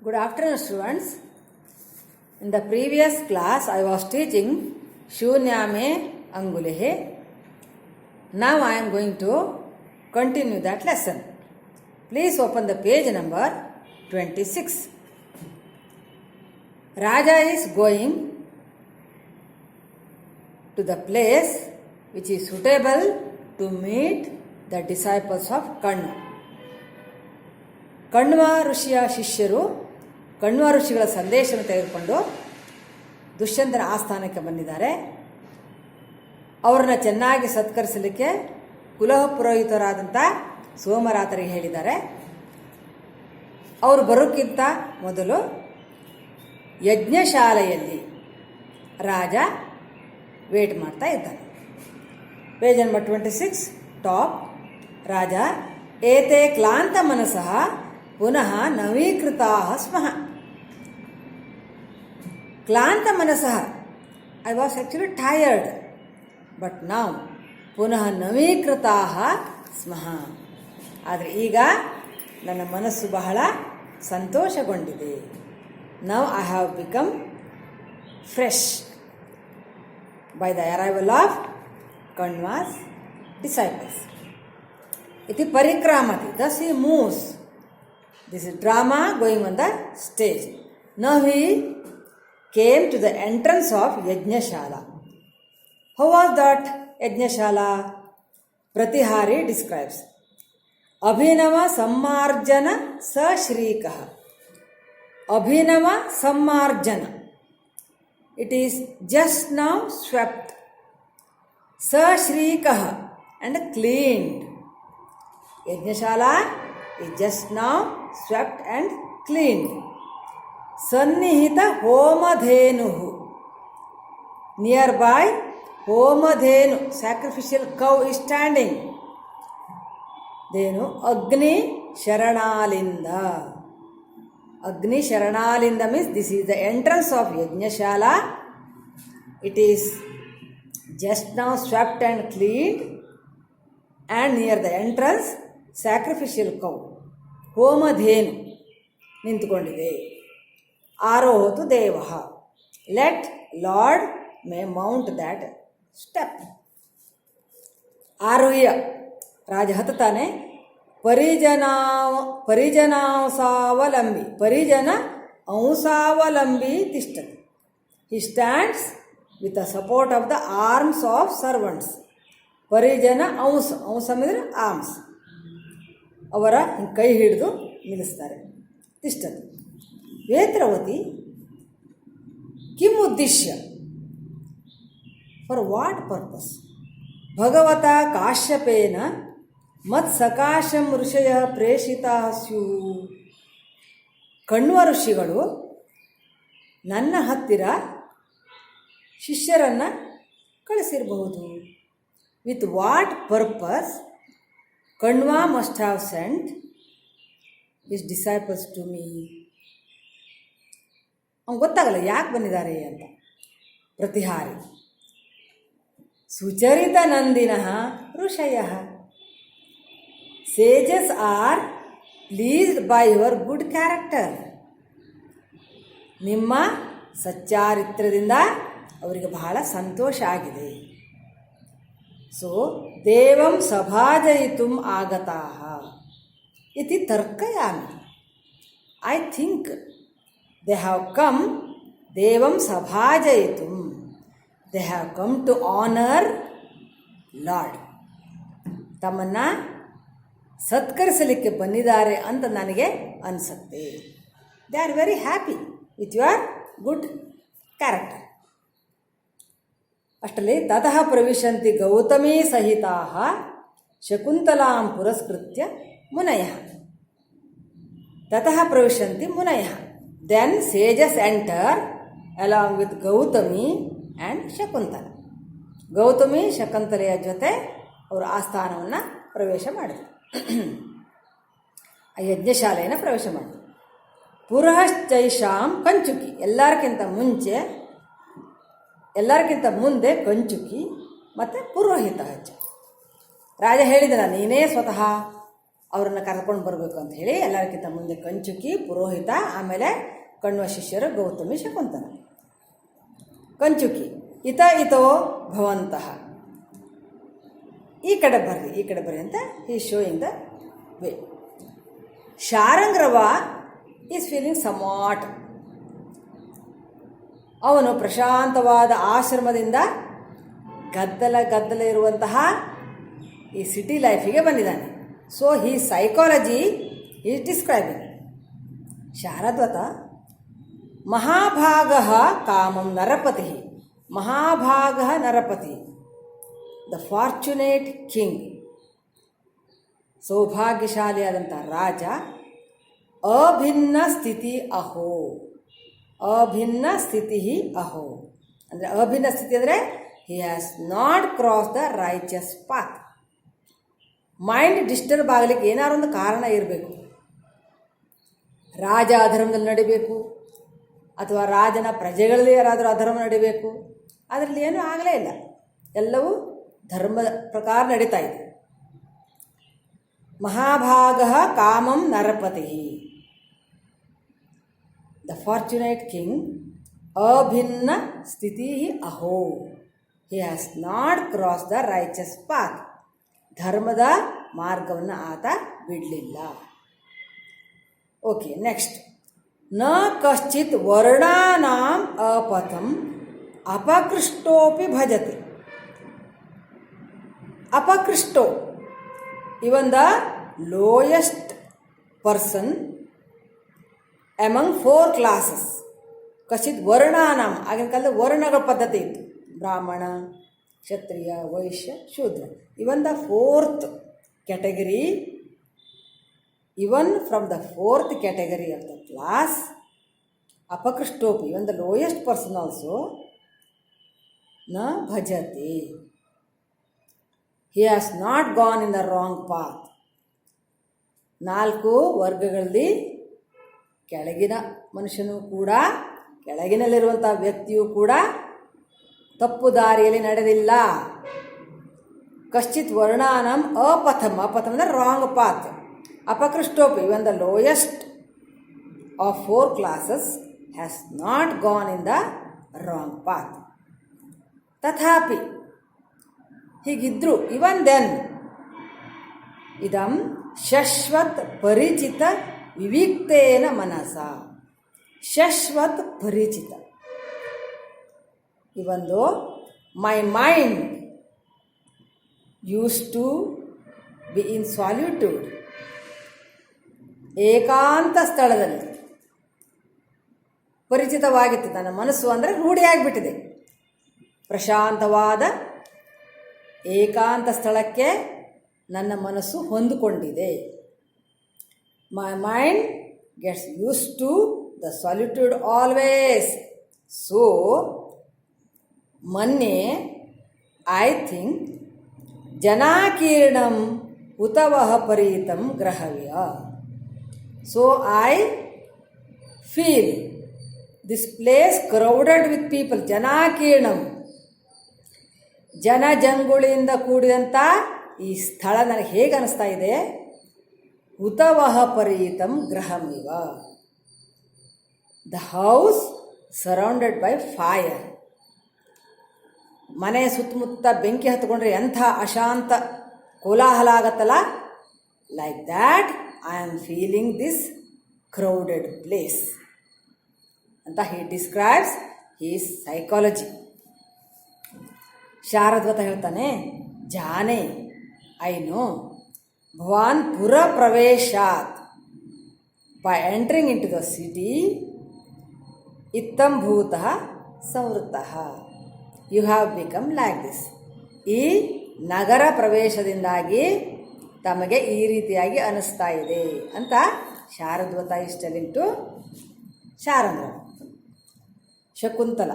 Good afternoon, students. In the previous class, I was teaching Shunyame Angulehe. Now I am going to continue that lesson. Please open the page number 26. Raja is going to the place which is suitable to meet the disciples of Kanva. Kanva ಋಷಿಯ ಶಿಷ್ಯರು ಕಣ್ವ ಋಷಿಗಳ ಸಂದೇಶವನ್ನು ತೆಗೆದುಕೊಂಡು ದುಷ್ಯಂತನ ಆಸ್ಥಾನಕ್ಕೆ ಬಂದಿದ್ದಾರೆ. ಅವರನ್ನು ಚೆನ್ನಾಗಿ ಸತ್ಕರಿಸಲಿಕ್ಕೆ ಕುಲಹ ಪುರೋಹಿತರಾದಂಥ ಸೋಮರಾತರಿಗೆ ಹೇಳಿದ್ದಾರೆ. ಅವರು ಬರೋಕ್ಕಿಂತ ಮೊದಲು ಯಜ್ಞಶಾಲೆಯಲ್ಲಿ ರಾಜ ವೇಟ್ ಮಾಡ್ತಾ ಇದ್ದಾನೆ. Page number 26 top. ರಾಜ ಏತೆ ಕ್ಲಾಂತ ಮನಸಃ ಪುನಃ ನವೀಕೃತಾ ಸ್ಮಃ. ಕ್ಲಾಂತ ಮನಸಃ, I was actually tired, but ನಾವು ಪುನಃ ನವೀಕೃತಾ ಸ್ಮಃ. ಆದರೆ ಈಗ ನನ್ನ ಮನಸ್ಸು ಬಹಳ ಸಂತೋಷಗೊಂಡಿದೆ. Now I have become fresh by the arrival of Kanva's disciples. Iti parikramati, thus he moves. This is drama going on the stage. Now he came to the entrance of Yajnashala. How was that Yajnashala? Pratihari describes. Abhinava sammarjana sashrikah. Abhinava sammarjana. It is just now swept. Sashrikah and cleaned. Yajnashala is just now swept and cleaned. Sannihita homadhenuhu. Nearby homadhenu, sacrificial cow, is standing. Dhenu Agni Sharanalinda. Agni Sharanalinda means this is the entrance of Yajnashala. It is just now swept and cleaned, and near the entrance sacrificial cow ಹೋಮಧೇನು ನಿಂತುಕೊಂಡಿದೆ. ಆರೋಹತು ದೇವಃ, let lord may mount that step. ಆರೋಹ್ಯ, ರಾಜ ಹತ್ತಾನೆ. ಪರಿಜನಾಂಸಾವಲಂಬಿ, ಪರಿಜನ ಅಂಸಾವಲಂಬಿ ತಿಷ್ಠತಿ. He stands with the support of the arms of servants. ಪರಿಜನ ಅಂಸ, ಅಂಸ ಅಂದರೆ ಆರ್ಮ್ಸ್, ಅವರ ಕೈ ಹಿಡಿದು ನಿಲ್ಲಿಸ್ತಾರೆ. ತಿಷ್ಠತಿ. ವೇತ್ರವತಿ ಕಿಂ ಉದ್ದೇಶ್ಯ, ಫಾರ್ ವಾಟ್ ಪರ್ಪಸ್? ಭಗವತ ಕಾಶ್ಯಪೇನ ಮತ್ ಸಕಾಶಂ ಋಷಯ ಪ್ರೇಷಿತಾ ಸ್ಯೂ. ಕಣ್ವ ಋಷಿಗಳು ನನ್ನ ಹತ್ತಿರ ಶಿಷ್ಯರನ್ನು ಕಳಿಸಿರಬಹುದು. With what purpose Kanva must have sent his disciples to me. ಅವ್ನು ಗೊತ್ತಾಗಲ್ಲ ಯಾಕೆ ಬಂದಿದ್ದಾರೆ ಅಂತ. ಪ್ರತಿಹಾರಿ ಸುಚರಿತ ನಂದಿನಃ ಋಷಯಃ. Sages are pleased by your good character. ನಿಮ್ಮ ಸಚ್ಚಾರಿತ್ರದಿಂದ ಅವರಿಗೆ ಬಹಳ ಸಂತೋಷ ಆಗಿದೆ. ಸೊ ದೇವಂ ಸಭಾಜಯಿತುಂ ಆಗತಾಃ ಇತಿ ತರ್ಕಯಾಮಿ. I think they have come ದೇವಂ ಸಭಾಜಯಿತುಂ. They have come to honour lord. ತಮ್ಮನ್ನು ಸತ್ಕರಿಸಲಿಕ್ಕೆ ಬಂದಿದ್ದಾರೆ ಅಂತ ನನಗೆ ಅನಿಸುತ್ತೆ. They are very happy with your good character. ಅಷ್ಟರಲ್ಲಿ ತತಃ ಪ್ರವಿಶಂತಿ ಗೌತಮೀ ಸಹಿತಾ ಶಕುಂತಲಾಂ ಪುರಸ್ಕೃತ್ಯ ಮುನಯಃ. ತತಃ ಪ್ರವಿಶಂತಿ ಮುನಯಃ. Then sages enter along with Gautami and Shakuntala. Gautami ಶಕುಂತಲೆಯ ಜೊತೆ ಅವರು ಆಸ್ಥಾನವನ್ನು ಪ್ರವೇಶ ಮಾಡಿದರು, ಆ ಯಜ್ಞಶಾಲೆಯನ್ನು ಪ್ರವೇಶ ಮಾಡಿದರು. ಪುರಶ್ಚೈಷಾಂ ಕಂಚುಕಿ, ಎಲ್ಲರಿಗಿಂತ ಮುಂದೆ ಕಂಚುಕಿ ಮತ್ತು ಪುರೋಹಿತ. ರಾಜ ಹೇಳಿದನ, ನೀನೇ ಸ್ವತಃ ಅವರನ್ನು ಕರ್ಕೊಂಡು ಬರಬೇಕು ಅಂತ ಹೇಳಿ ಎಲ್ಲರಿಗಿಂತ ಮುಂದೆ ಕಂಚುಕಿ ಪುರೋಹಿತ, ಆಮೇಲೆ ಕಣ್ವ ಶಿಷ್ಯರು ಗೌತಮಿ ಶಕುಂತಲ. ಕಂಚುಕಿ ಇತ ಇತೋ ಭವಂತಹ, ಈ ಕಡೆ ಬರ್ರಿ ಅಂತ ಈ showing the way. Sharngarava is feeling somewhat. ಅವನು ಪ್ರಶಾಂತವಾದ ಆಶ್ರಮದಿಂದ ಗದ್ದಲ ಇರುವಂತಹ ಈ ಸಿಟಿ ಲೈಫಿಗೆ ಬಂದಿದ್ದಾನೆ. So he psychology is describing. Sharadvata ಮಹಾಭಾಗ ಕಾಮಂ ನರಪತಿ, ಮಹಾಭಾಗ ನರಪತಿ, ದ ಫಾರ್ಚುನೇಟ್ ಕಿಂಗ್, ಸೌಭಾಗ್ಯಶಾಲಿಯಾದಂಥ ರಾಜ. ಅಭಿನ್ನ ಸ್ಥಿತಿ ಅಹೋ, ಅಭಿನ್ನ ಸ್ಥಿತಿ ಅಹೋ ಅಂದರೆ ಅಭಿನ್ನ ಸ್ಥಿತಿ ಅಂದರೆ he has not cross the righteous path. Mind disturb ಆಗಲಿಕ್ಕೆ ಏನಾದ್ರು ಒಂದು ಕಾರಣ ಇರಬೇಕು. ರಾಜ ಅಧರ್ಮದಲ್ಲಿ ನಡಿಬೇಕು ಅಥವಾ ರಾಜನ ಪ್ರಜೆಗಳಲ್ಲಿ ಯಾರಾದರೂ ಅಧರ್ಮ ನಡಿಬೇಕು, ಅದರಲ್ಲಿ ಏನೂ ಆಗಲೇ ಇಲ್ಲ. ಎಲ್ಲವೂ ಧರ್ಮದ ಪ್ರಕಾರ ನಡೀತಾ ಇದೆ. ಮಹಾಭಾಗ ಕಾಮಂ ನರಪತಿ, ದ ಫಾರ್ಚುನೇಟ್ ಕಿಂಗ್, ಅಭಿನ್ನ ಸ್ಥಿತಿ ಅಹೋ, he has not cross the righteous path. ಧರ್ಮದ ಮಾರ್ಗವನ್ನು ಆತ ಬಿಡಲಿಲ್ಲ. Okay, next. ನ ಕಶ್ಚಿತ್ ವರ್ಣಾನಾಂ ಅಪಥಂ ಅಪಕೃಷ್ಟೋಪಿ ಭಜತೆ. ಅಪಕೃಷ್ಟೋ, even the lowest person among 4 classes. ಕಶ್ಚಿತ್ ವರ್ಣಾನಾಂ, ಆಗಿನ ಕಾಲದ ವರ್ಣಗಳ ಪದ್ಧತಿ ಇತ್ತು. Brahmana, Kshatriya, Vaishya, Shudra. Even the 4th category, even from the 4th category of the class, apakrushtopi, even the lowest person also, na bhajati. He has not gone in the wrong path. 4 ವರ್ಗಗಳಲ್ಲಿ ಕೆಳಗಿನ ಮನುಷ್ಯನೂ ಕೂಡ, ಕೆಳಗಿನಲ್ಲಿರುವಂಥ ವ್ಯಕ್ತಿಯೂ ಕೂಡ ತಪ್ಪು ದಾರಿಯಲ್ಲಿ ನಡೆದಿಲ್ಲ. ಕಶ್ಚಿತ್ ವರ್ಣಾನಂ ಅಪಥಂ, ಅಪಥಂ ಅಂದರೆ ರಾಂಗ್ ಪಾತ್. ಅಪಕೃಷ್ಟೋಪಿ, even the lowest of 4 classes has not gone in the wrong path. ತಥಾಪಿ, ಹೀಗಿದ್ರು, ಇವನ್ ದೆನ್, ಇದಂ ಶಶ್ವತ್ ಪರಿಚಿತ ವಿವಿಕ್ತೇನ ಮನಸ. ಶಶ್ವತ್ ಪರಿಚಿತ, even though my mind used to be in solitude, ಏಕಾಂತ ಸ್ಥಳದಲ್ಲಿ ಪರಿಚಿತವಾಗಿತ್ತು. ನನ್ನ ಮನಸ್ಸು ಅಂದರೆ ರೂಢಿಯಾಗಿಬಿಟ್ಟಿದೆ. ಪ್ರಶಾಂತವಾದ ಏಕಾಂತ ಸ್ಥಳಕ್ಕೆ ನನ್ನ ಮನಸ್ಸು ಹೊಂದಿಕೊಂಡಿದೆ. My mind gets use to the solitude always. So ಮೊನ್ನೆ ಐ ಥಿಂಕ್ ಜನಾಕೀರ್ಣಂ ಉತವಹ ಪರೀತಂ ಗ್ರಹವ್ಯ. So I feel this place crowded with people. ಜನಾಕೀರ್ಣಂ, ಜನಜಂಗುಳಿಯಿಂದ ಕೂಡಿದಂಥ ಈ ಸ್ಥಳ ನನಗೆ ಹೇಗೆ ಅನಿಸ್ತಾ ಇದೆ? ಉತವಹ ಪರೀತಂ ಗ್ರಹಮಿವ, the house surrounded by fire. ಮನೆ ಸುತ್ತಮುತ್ತ ಬೆಂಕಿ ಹತ್ಕೊಂಡ್ರೆ ಎಂಥ ಅಶಾಂತ ಕೋಲಾಹಲ ಆಗತ್ತಲ್ಲ, like that I am feeling this crowded place ಅಂತ he describes his psychology. Sharadvata ಹೇಳ್ತಾನೆ, ಜಾನೆ, ಐ ನೋ, ಭವಾನ್ ಪುರ ಪ್ರವೇಶಾತ್, by entering into the city ಇತ್ತಂ ಭೂತಃ ಸಂವೃತ್ತಃ, you have become like this. ಈ ನಗರ ಪ್ರವೇಶದಿಂದಾಗಿ ತಮಗೆ ಈ ರೀತಿಯಾಗಿ ಅನಿಸ್ತಾ ಇದೆ ಅಂತ Sharadvata is telling to Sharandra. Shakuntala,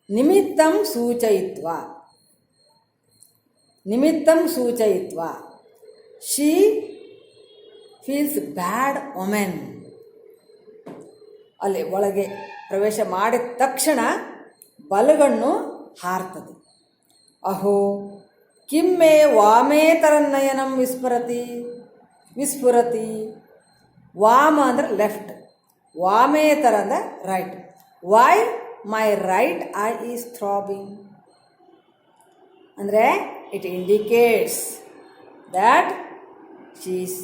ನಿಮಿತ್ತಂ ಸೂಚಯಿತ್ವ, ನಿಮಿತ್ತಂ ಸೂಚಯಿತ್ವ, ಶಿ ಫೀಲ್ಸ್ ಬ್ಯಾಡ್ ಒಮೆನ್. ಅಲ್ಲಿ ಒಳಗೆ ಪ್ರವೇಶ ಮಾಡಿದ ತಕ್ಷಣ ಬಲಗಣ್ಣು ಹಾರ್ತದೆ. ಅಹೋ ಕಿಮ್ಮೆ ವಾಮೇತರನ್ನಯನಂ ವಿಸ್ಮರತಿ, ವಿಸ್ಫುರತಿ. ವಾಮ ಅಂದರೆ ಲೆಫ್ಟ್, ವಾಮೇತರ ಅಂದರೆ right. Why my right eye is throbbing ಅಂದರೆ it indicates that she is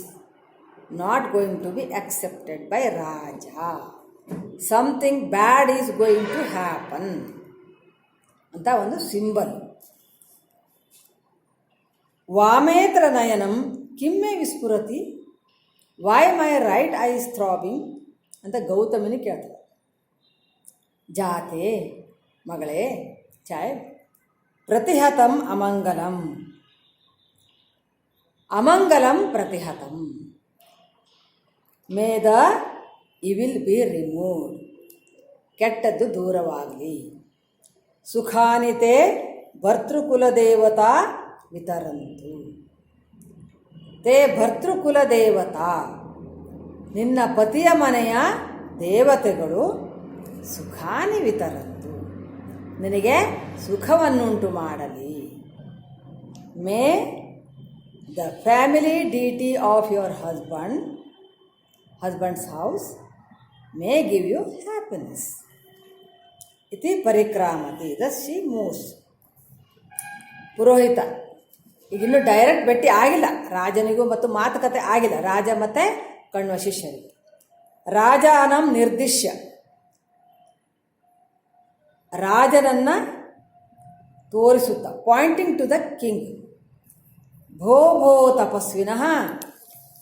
not going to be accepted by raja. Something bad is going to happen ಅಂತ ಒಂದು ಸಿಂಬಲ್. ವಾಮೇತರ ನಯನಂ ಕಿಮ್ಮೆ ವಿಸ್ಫುರತಿ, why my right eye is throbbing ಅಂತ ಗೌತಮಿನಿ ಕೇಳ್ತಾರೆ. ಜಾತೆ ಮಗಳೇ, ಚಾಯ್ ಪ್ರತಿಹತಂ ಅಮಂಗಲಂ, ಅಮಂಗಲಂ ಪ್ರತಿಹತಂ, may the evil be removed, ಕೆಟ್ಟದ್ದು ದೂರವಾಗಲಿ. ಸುಖಾನಿತೆ ಭರ್ತೃಕುಲದೇವತಾ ವಿತರಂತು, ತೇ ಭರ್ತೃಕುಲದೇವತಾ, ನಿನ್ನ ಪತಿಯ ಮನೆಯ ದೇವತೆಗಳು ಸುಖಾನಿ ವಿತರಂತು, ನಿನಗೆ ಸುಖವನ್ನುಂಟು ಮಾಡಲಿ. May the family deity of your husband's house may give you happiness ಇತಿ ಪರಿಕ್ರಾಮತಿ. ದಸ್ ಶಿ ಮೂವ್ಸ್. ಪುರೋಹಿತ ಈಗಿನ್ನೂ ಡೈರೆಕ್ಟ್ ಭೇಟಿ ಆಗಿಲ್ಲ, ರಾಜನಿಗೂ ಮತ್ತು ಮಾತುಕತೆ ಆಗಿಲ್ಲ, ರಾಜ ಮತ್ತು ಕಣ್ವ ಶಿಷ್ಯರಿಗೆ. ರಾಜಾನಂ ನಿರ್ದಿಶ್ಯ, ರಾಜನನ್ನು ತೋರಿಸುತ್ತಾ, ಪಾಯಿಂಟಿಂಗ್ ಟು ದ ಕಿಂಗ್. ಭೋ ಭೋ ತಪಸ್ವಿನಃ,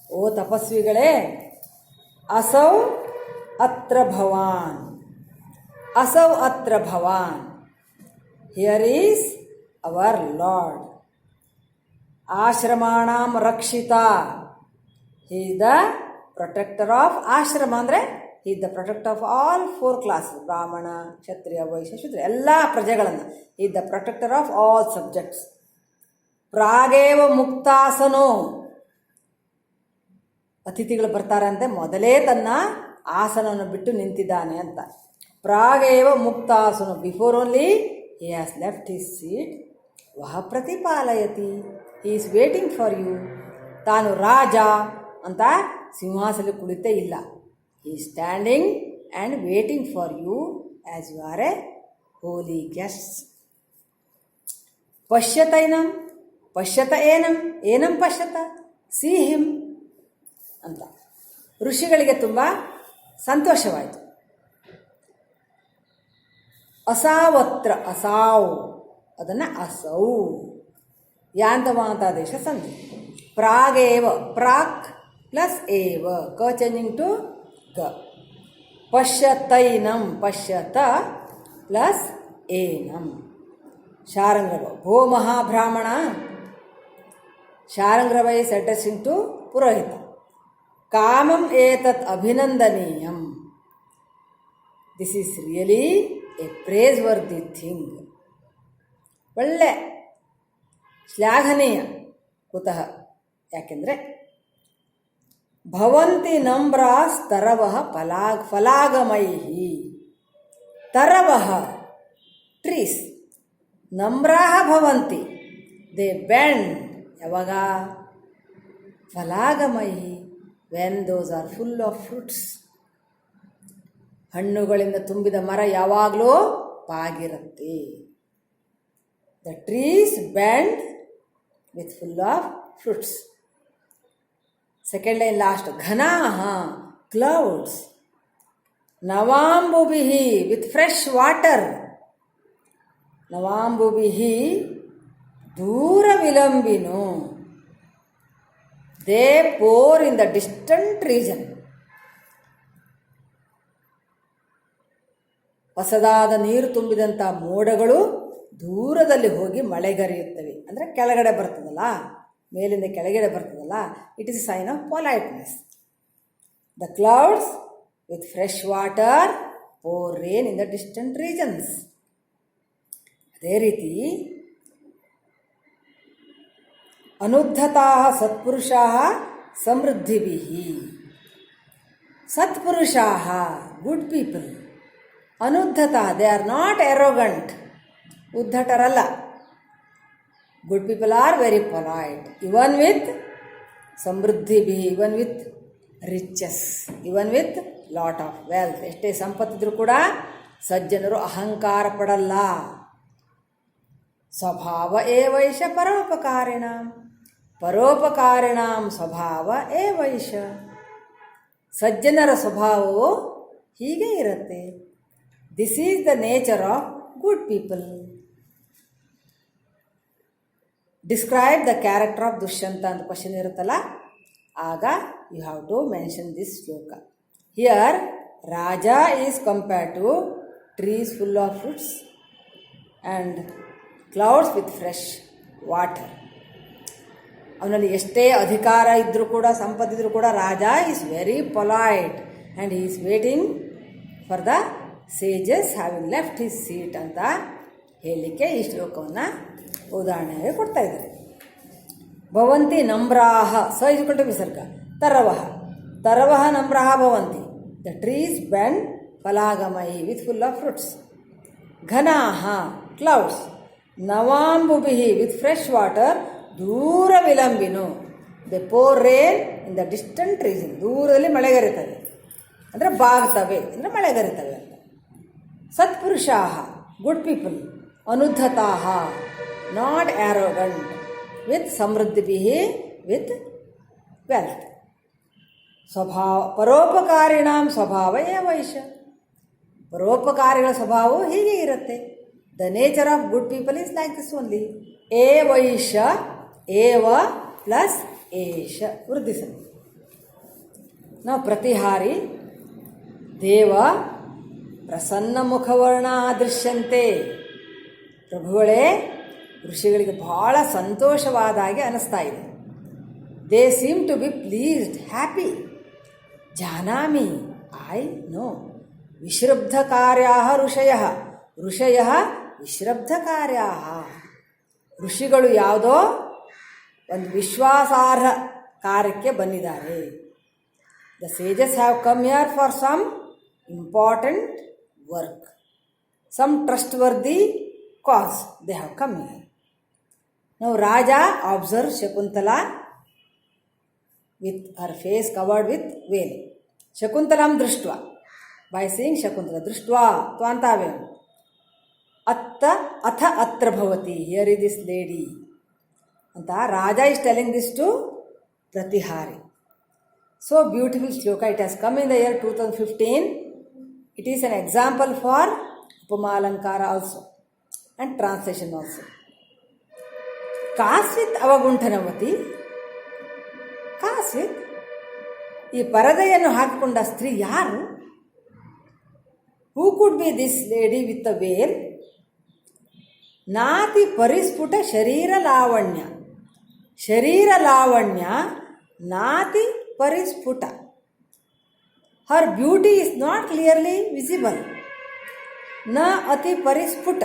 ಓ ತಪಸ್ವಿಗಳೇ, ಅಸೌ ಅತ್ರ ಭವಾನ್, ಅಸೌ ಅತ್ರ ಭವಾನ್, ಹಿಯರ್ ಈಸ್ ಅವರ್ ಲಾರ್ಡ್. ಆಶ್ರಮಾಣಾಂ ರಕ್ಷಿತ, he is the protector of ashrama ಅಂದರೆ he is the protector of all 4 classes, Brahmana Kshatriya Vaishya Shudra, ಎಲ್ಲ ಪ್ರಜೆಗಳನ್ನು. He is the protector of all subjects. ಪ್ರಾಗೇವ ಮುಕ್ತಾಸನೋ, ಅತಿಥಿಗಳು ಬರ್ತಾರಂತೆ, ಮೊದಲೇ ತನ್ನ ಆಸನವನ್ನು ಬಿಟ್ಟು ನಿಂತಿದ್ದಾನೆ ಅಂತ. ಪ್ರಾಗೇವ ಮುಕ್ತಾಸನೋ, before only he has left his seat. ವಹ ಪ್ರತಿಪಾಲಯತಿ, he is waiting for you. ತಾನು ರಾಜ ಅಂತ ಸಿಂಹಾಸನದಲ್ಲಿ ಕುಳಿತೇ ಇಲ್ಲ, he is standing and waiting for you as you are a holy guest. ಪಶ್ಯತೈನಂ, ಪಶ್ಯತ ಏನಂ, ಏನಂ ಪಶ್ಯತ, ಸಿ ಹಿಮ್ ಅಂತ. ಋಷಿಗಳಿಗೆ ತುಂಬ ಸಂತೋಷವಾಯಿತು. ಅಸಾವತ್ರ, ಅಸಾವ್ ಅದನ್ನು ಅಸೌ, ಯಾಂತವಾಂತಾದೇಶ ಸಂಧಿ. ಪ್ರಾಗೇವ, ಪ್ರಾಕ್ ಪ್ಲಸ್ ಏವ, ಕ ಚೇಂಜಿಂಗ್ ಟು ಗ. ಪಶ್ಯತೈನಂ, ಪಶ್ಯತ ಪ್ಲಸ್ ಏನಂ. ಶಾರಂಗ್ರವ, ಭೋ ಮಹಾಬ್ರಾಹ್ಮಣ, Sharngarava is addressing to purohita. ಕಾಮಂ ಏತತ್ ಅಭಿನಂದನೀಯಂ, this is really a praiseworthy thing. ಒಳ್ಳೆ ಶ್ಲಾಘನೀಯ. ಕುತಃ, ಯಾಕೆಂದರೆ ಭವಂತಿ ನಮ್ರಾಸ್ ತರವಃ ಫಲಾಗಮೈಹಿ. ತರವಃ ಟ್ರೀಸ್, ನಮ್ರಾಹ ಭವಂತಿ, ದೇ ಬೆಂಡ್. ಯಾವಾಗ? ಫಲಾಗಮೈಹಿ, when those are full of fruits. ಹಣ್ಣುಗಳಿಂದ ತುಂಬಿದ ಮರ ಯಾವಾಗಲೂ ಬಾಗಿರುತ್ತೆ. The trees bend with full of fruits. Second line last, ಘನಾಹ ಕ್ಲೌಡ್ಸ್. ನವಾಂಬುಭಿಹಿ ವಿತ್ ಫ್ರೆಶ್ ವಾಟರ್. ನವಾಂಬುಭಿಹಿ ದೂರ ವಿಲಂಬಿನು, they pour in the distant region. ಹೊಸದಾದ ನೀರು ತುಂಬಿದಂಥ ಮೋಡಗಳು ದೂರದಲ್ಲಿ ಹೋಗಿ ಮಳೆಗರೆಯುತ್ತವೆ. ಅಂದರೆ ಕೆಳಗಡೆ ಬರ್ತದಲ್ಲ, ಮೇಲಿಂದ ಕೆಳಗಡೆ ಬರ್ತದಲ್ಲ, it is a sign of politeness. The clouds with fresh water pour rain in the distant regions. ಅದೇ ರೀತಿ ಅನುದ್ಧತಾ ಸತ್ಪುರುಷಾ ಸಮೃದ್ಧಿಭಿಃ. ಸತ್ಪುರುಷಾ ಗುಡ್ ಪೀಪಲ್. ಅನುದ್ಧತಾ, ದೇ ಆರ್ ನಾಟ್ ಎರೋಗಂಟ್, ಉದ್ಧಟರಲ್ಲ. Good people are very polite, even with ಸಮೃದ್ಧಿಭಿ, even with riches, even with lot of wealth. ಎಷ್ಟೇ ಸಂಪತ್ತಿದ್ರೂ ಕೂಡ ಸಜ್ಜನರು ಅಹಂಕಾರ ಪಡಲ್ಲ. ಸ್ವಭಾವ ಏವೈಷ ಪರೋಪಕಾರಿಣಾಂ, ಪರೋಪಕಾರಿಣಾಂ ಸ್ವಭಾವ ಏವೈಷ. ಸಜ್ಜನರ ಸ್ವಭಾವವು ಹೀಗೆ ಇರುತ್ತೆ. This is the nature of good people. Describe the character of Dushyanta ಅಂತ ಕ್ವಶನ್ ಇರುತ್ತಲ್ಲ, ಆಗ you have to mention this shloka. Here raja is compared to trees full of fruits and clouds with fresh water. ಅವನಲ್ಲಿ ಎಷ್ಟೇ ಅಧಿಕಾರ ಇದ್ದರೂ ಕೂಡ, ಸಂಪತ್ತಿದ್ರೂ ಕೂಡ, raja is very polite and he is waiting for the sages having left his seat ಅಂತ ಹೇಳಲಿಕ್ಕೆ ಈ ಶ್ಲೋಕವನ್ನು ಉದಾಹರಣೆಗೆ ಕೊಡ್ತಾ ಇದ್ದಾರೆ. ಭವಂತಿ ನಮ್ರಾಹ, ಸ ಇಸ್ಕೊಂಡು ವಿಸರ್ಗ, ತರವಹ, ತರವಹ ನಮ್ರಾಹ ಭವಂತಿ, ದ ಟ್ರೀಸ್ ಬೆಂಡ್ ಫಲಾಗಮಯಿ ವಿತ್ ಫುಲ್ ಆಫ್ ಫ್ರೂಟ್ಸ್. ಘನಾಹ, ಕ್ಲೌಡ್ಸ್, ನವಾಂಬುಭಿಹಿ ವಿತ್ ಫ್ರೆಶ್ ವಾಟರ್, ದೂರ ವಿಲಂಬಿನು, they pour rain in the distant region, ದೂರದಲ್ಲಿ ಮಳೆಗರಿತವೆ ಅಂದರೆ ಬಾಗ್ತವೆ ಅಂದರೆ ಮಳೆಗರಿತವೆ ಅಂತ. ಸತ್ಪುರುಷಾಹ, ಗುಡ್ ಪೀಪಲ್, ಅನುದ್ಧತಾಹ, ನಾಟ್ ಆ್ಯರೋಗಂಟ್, ವಿತ್ ಸಮೃದ್ಧಿಭಿಹಿ ವಿತ್ ವೆಲ್ತ್. ಸ್ವಭಾವ ಪರೋಪಕಾರಿಣಾಂ ಸ್ವಭಾವ ಏವೈಷ, ಪರೋಪಕಾರಿಗಳ ಸ್ವಭಾವವು ಹೀಗೆ ಇರುತ್ತೆ. The nature of good people is like this only. ಏವೈಷ, ಏವ ಪ್ಲಸ್ ಏಷ ವೃದ್ಧಿಸಲು. ನಾವು ಪ್ರತಿಹಾರಿ ದೇವ ಪ್ರಸನ್ನ ಮುಖವರ್ಣ ದೃಶ್ಯಂತೆ. ಪ್ರಭುಗಳೇ, ಋಷಿಗಳಿಗೆ ಬಹಳ ಸಂತೋಷವಾದ ಹಾಗೆ ಅನ್ನಿಸ್ತಾ ಇದೆ. They seem to be pleased, happy. ಜಾನಾಮಿ, ಐ ನೋ. ವಿಶ್ರಬ್ಧ ಕಾರ್ಯಾ ಋಷಯ, ಋಷಯ ವಿಶ್ರಬ್ಧ ಕಾರ್ಯಾ. ಋಷಿಗಳು ಯಾವುದೋ ಒಂದು ವಿಶ್ವಾಸಾರ್ಹ ಕಾರ್ಯಕ್ಕೆ ಬಂದಿದ್ದಾರೆ. The sages have come here for some important work, some trustworthy cause they have come here. ನಾವು raja observe Shakuntala with her face covered with veil. ಶಕುಂತಲಾಂ ದೃಷ್ಟ, ಬೈ ಸೀಯಿಂಗ್ ಶಕುಂತಲ, ದೃಷ್ಟ್ವಾ ತ್ವಾಂತಾವೇನು ಅಥ ಅತ್ರ ಭವತಿ, ಹಿಯರ್ ಇಸ್ ದಿಸ್ ಲೇಡಿ ಅಂತ raja is telling this to pratihari. So beautiful shloka. It has come in the year 2015. It is an example for upamalankara also and translation also. ಕಾಸ್ವಿತ್ ಅವಗುಂಠನವತಿ, ಕಾಸ್ವಿತ್, ಈ ಪರದೆಯನ್ನು ಹಾಕಿಕೊಂಡ ಸ್ತ್ರೀ ಯಾರು? Who could be this lady with a veil? ನಾತಿ ಪರಿಸ್ಫುಟ ಶರೀರ ಲಾವಣ್ಯ, ಶರೀರ ಲಾವಣ್ಯ ನಾತಿ ಪರಿಸ್ಫುಟ. Her beauty is not clearly visible. ನ ಅತಿ ಪರಿಸ್ಫುಟ,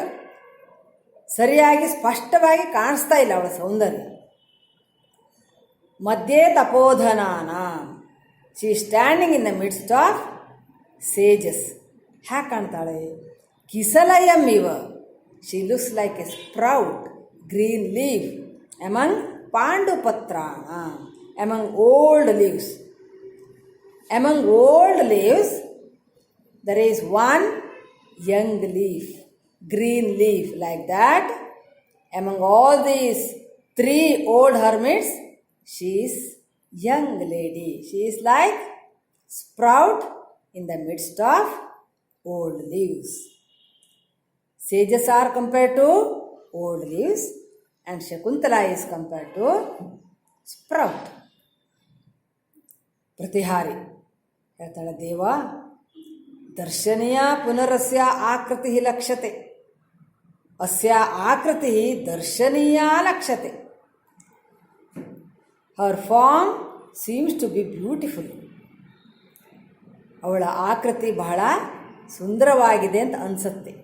ಸರಿಯಾಗಿ ಸ್ಪಷ್ಟವಾಗಿ ಕಾಣಿಸ್ತಾ ಇಲ್ಲ ಅವಳ ಸೌಂದರ್ಯ. ಮಧ್ಯೆ ತಪೋಧನಾನ, she is standing in the midst of sages. ಹ್ಯಾಕೆ ಕಾಣ್ತಾಳೆ? ಕಿಸಲಯಂ ಇವ, she looks like a sprout, green leaf among ಪಾಂಡುಪತ್ರಾಣ, among old leaves. Among old leaves, there is one young leaf, green leaf, like that. Among all these 3 old hermits, she is young lady. She is like sprout in the midst of old leaves. Sages are compared to old leaves and Shakuntala is compared to sprout. ಪ್ರತಿಹಾರಿ ಹೇಳ್ತಾಳೆ, ದೇವ ದರ್ಶನೀಯ ಪುನರಸ್ಯ ಆಕೃತಿ ಲಕ್ಷ್ಯತೆ, ಅಸ್ಯ ಆಕೃತಿ ದರ್ಶನೀಯ ಲಕ್ಷ್ಯತೆ. Her form seems to be beautiful. ಅವಳ ಆಕೃತಿ ಬಹಳ ಸುಂದರವಾಗಿದೆ ಅಂತ ಅನಿಸುತ್ತೆ.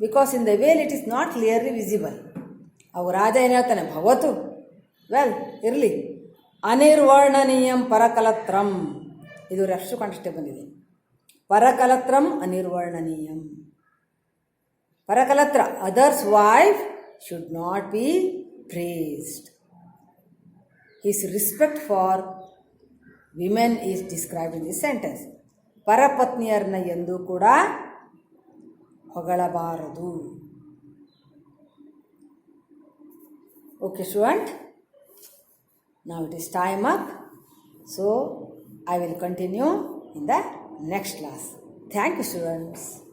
Because in the veil it is not clearly visible. ಅವು ರಾಜ ಏನು ಹೇಳ್ತಾನೆ, ಭವತು, ವೆಲ್ ಇರಲಿ. ಅನಿರ್ವರ್ಣನೀಯಂ ಪರಕಲತ್ರಂ, ಇದು ರಫ್ಸು ಕಂಡಷ್ಟೇ ಬಂದಿದೆ. ಪರಕಲತ್ರಂ ಅನಿರ್ವರ್ಣನೀಯಂ. ಪರಕಲತ್ರ, others wife should not be praised. his respect for women is described in this sentence. ಪರಪತ್ನಿಯರನ್ನ ಎಂದೂ ಕೂಡ ಹೊಗಳಬಾರದು. Okay, student. Now it is time up. So I will continue in the next class. Thank you, students.